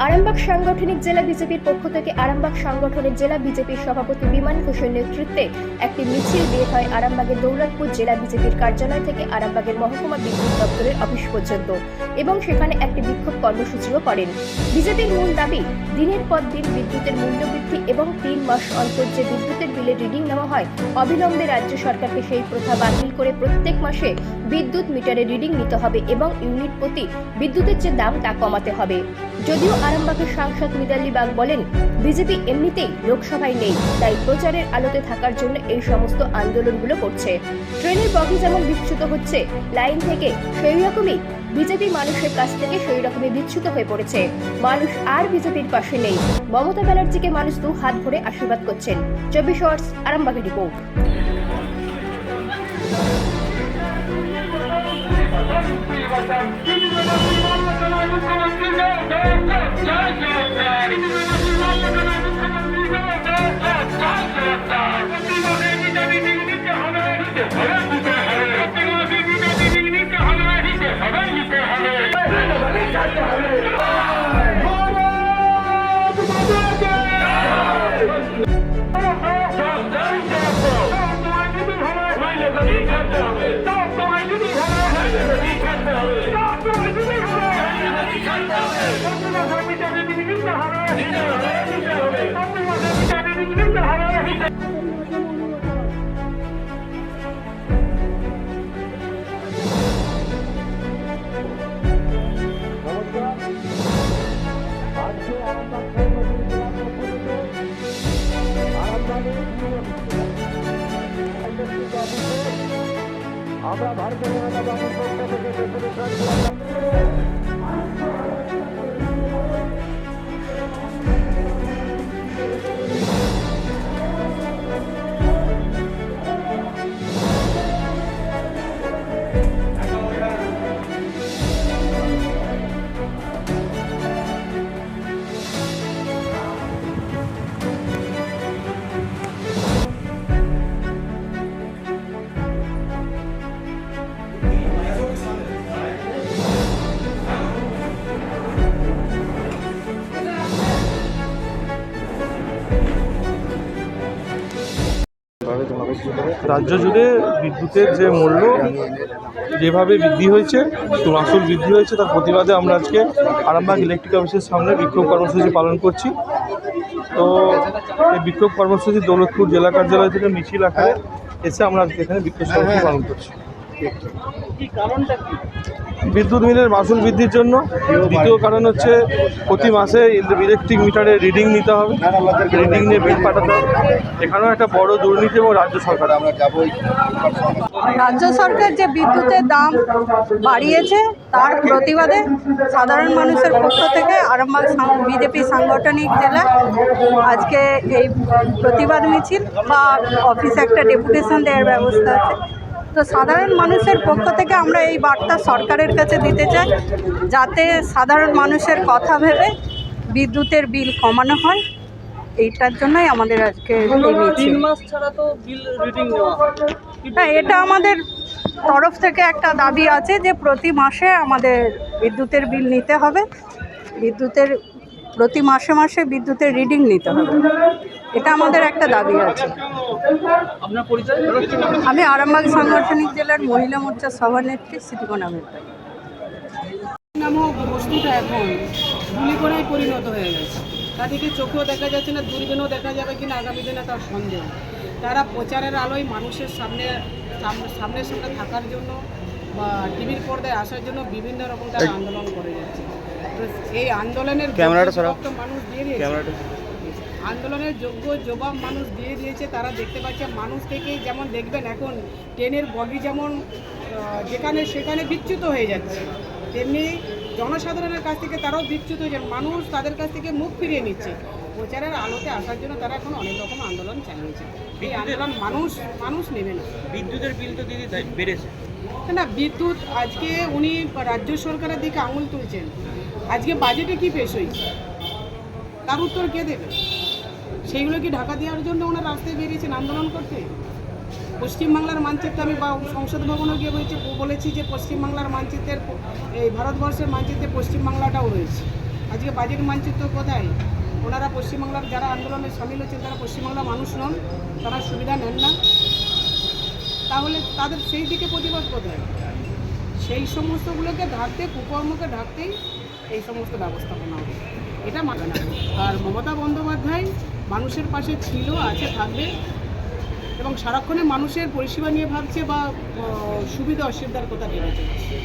আরামবাগ সাংগঠনিক জেলা বিজেপির পক্ষ থেকে আরামবাগ সাংগঠনিক জেলা বিজেপির সভাপতি বিমান ঘোষের নেতৃত্বে একটি মিছিল বের হয় আরামবাগের দৌলতপুর জেলা বিজেপির কার্যালয় থেকে আরামবাগের মহকুমা বিদ্যুৎ দপ্তরের অফিস পর্যন্ত এবং সেখানে একটি বিক্ষোভ কর্মসূচিও করেন। বিজেপির মূল দাবি, দিনের পর দিন বিদ্যুতের মূল্য বৃদ্ধি এবং 3 মাস অন্তর যে বিদ্যুতের বিলের রিডিং নেওয়া হয়, অবিলম্বে রাজ্য সরকারকে সেই প্রথা বাতিল করে প্রত্যেক মাসে বিদ্যুৎ মিটারে রিডিং নিতে হবে এবং ইউনিট প্রতি বিদ্যুতের যে দাম তা কমাতে হবে। যদিও আরামবাগের সাংসদ মিতালি বাগ বলেন, বিজেপি এমনিতেই লোকসভায় নেই, তাই প্রচারের আলোতে থাকার জন্য এই সমস্ত আন্দোলনগুলো করছে। ট্রেনের বগি যেমন বিচ্যুত হচ্ছে লাইন থেকে, সেই রকমই বিজেপি মানুষের কাছ থেকে সেই রকমই বিচ্যুত হয়ে পড়েছে। মানুষ আর বিজেপির পাশে নেই। মমতা ব্যানার্জিকে মানুষ 2 হাত ভরে আশীর্বাদ করছেন। 24 আওয়ার্স আরামবাগের রিপোর্ট। আমরা ভারতীয় জনতা পার্টির পক্ষ থেকে রাজ্য জুড়ে বিদ্যুতের যে মূল্য যেভাবে বৃদ্ধি হয়েছে, আসল বৃদ্ধি হয়েছে, তার প্রতিবাদে আমরা আজকে আরামবাগ ইলেকট্রিক অফিসের সামনে বিক্ষোভ কর্মসূচি পালন করছি। তো এই বিক্ষোভ কর্মসূচি দৌলতপুর জেলা কার্যালয় থেকে মিছিল আকারে এসে আমরা আজকে এখানে বিক্ষোভ কর্মসূচি পালন করছি। বিদ্যুৎ বিলের মাসুল বৃদ্ধির জন্য। দ্বিতীয় কারণ হচ্ছে প্রতি মাসে ইলেকট্রিক মিটারে রিডিং নিতে হবে, রিডিং নিয়ে বিল পাঠাতে হবে। এখানেও একটা বড় দুর্নীতি এবং রাজ্য সরকার রাজ্য সরকার যে বিদ্যুতের দাম বাড়িয়েছে তার প্রতিবাদে সাধারণ মানুষের পক্ষ থেকে আরামবাগ বিজেপি সাংগঠনিক জেলা আজকে এই প্রতিবাদ মিছিল বা অফিসে একটা ডেপুটেশন দেওয়ার ব্যবস্থা আছে। তো সাধারণ মানুষের পক্ষ থেকে আমরা এই বার্তা সরকারের কাছে দিতে চাই, যাতে সাধারণ মানুষের কথা ভেবে বিদ্যুতের বিল কমানো হয়। এইটার জন্যই আমাদের আজকে এই মিছিল। 3 মাস ছাড়া তো বিল রিডিং নেওয়া হয়। হ্যাঁ, এটা আমাদের তরফ থেকে একটা দাবি আছে যে প্রতি মাসে আমাদের বিদ্যুতের বিল নিতে হবে, প্রতি মাসে মাসে বিদ্যুতের রিডিং নিতে হবে। এটা আমাদের একটা দাবি আছে। আপনার পরিচয়? আমি আরামবাগ সাংগঠনিক জেলার মহিলা মোর্চার সভানেত্রী সিটিকোনা মেম্বার। নামক বস্তুটা এখন গুলিগোড়ায় পরিণত হয়ে গেছে। তাদেরকে চোখেও দেখা যাচ্ছে না, দূরবীনও দেখা যাবে কিনা আগামী দিনে তার সন্দেহ। তারা প্রচারের আলোয় মানুষের সামনে থাকার জন্য বা টিভির পর্দায় আসার জন্য বিভিন্ন রকম তারা আন্দোলন করে যাচ্ছে। তো এই আন্দোলনের মানুষ দিয়ে দিয়েছে, আন্দোলনের যোগ্য জবাব মানুষ দিয়ে দিয়েছে। তারা দেখতে পাচ্ছে মানুষ থেকে, যেমন দেখবেন এখন ট্রেনের বগি যেমন যেখানে সেখানে বিচ্যুত হয়ে যাচ্ছে, তেমনি জনসাধারণের কাছ থেকে তারাও বিচ্যুত হয়ে যাচ্ছে। মানুষ তাদের কাছ থেকে মুখ ফিরিয়ে নিচ্ছে। প্রচারের আলোতে আসার জন্য তারা এখন অনেক রকম আন্দোলন চালিয়েছে। এই আন্দোলন মানুষ নেবে না। বিদ্যুতের বিল তো দিদি বেড়েছে না, বিদ্যুৎ আজকে উনি রাজ্য সরকারের দিকে আঙুল তুলছেন। আজকে বাজেটে কি পেশ হয়েছে তার উত্তর কে দেবে? সেইগুলো কি ঢাকা দেওয়ার জন্য ওনার রাস্তায় বেরিয়েছেন আন্দোলন করতে? পশ্চিমবাংলার মানচিত্র আমি সংসদ ভবনে গিয়ে বলেছি যে পশ্চিমবাংলার মানচিত্রের, এই ভারতবর্ষের মানচিত্রে পশ্চিমবাংলাটাও রয়েছে। আজকে বাজেট মানচিত্র কোথায়? ওনারা পশ্চিমবাংলার যারা আন্দোলনে সামিল হচ্ছেন তারা পশ্চিমবাংলার মানুষ নন, তারা সুবিধা নেন না, তাহলে তাদের সেই দিকে প্রতিবাদ কোথায়? সেই সমস্তগুলোকে ঢাকতে, কুকর্মকে ঢাকতেই এই সমস্ত ব্যবস্থাপনা হবে, এটা মানা না। আর মমতা বন্দ্যোপাধ্যায় মানুষের পাশে ছিল, আছে, থাকবে এবং সারাক্ষণে মানুষের পরিষেবা নিয়ে ভাবছে বা সুবিধা অসুবিধার কথা ভেবে চলছে।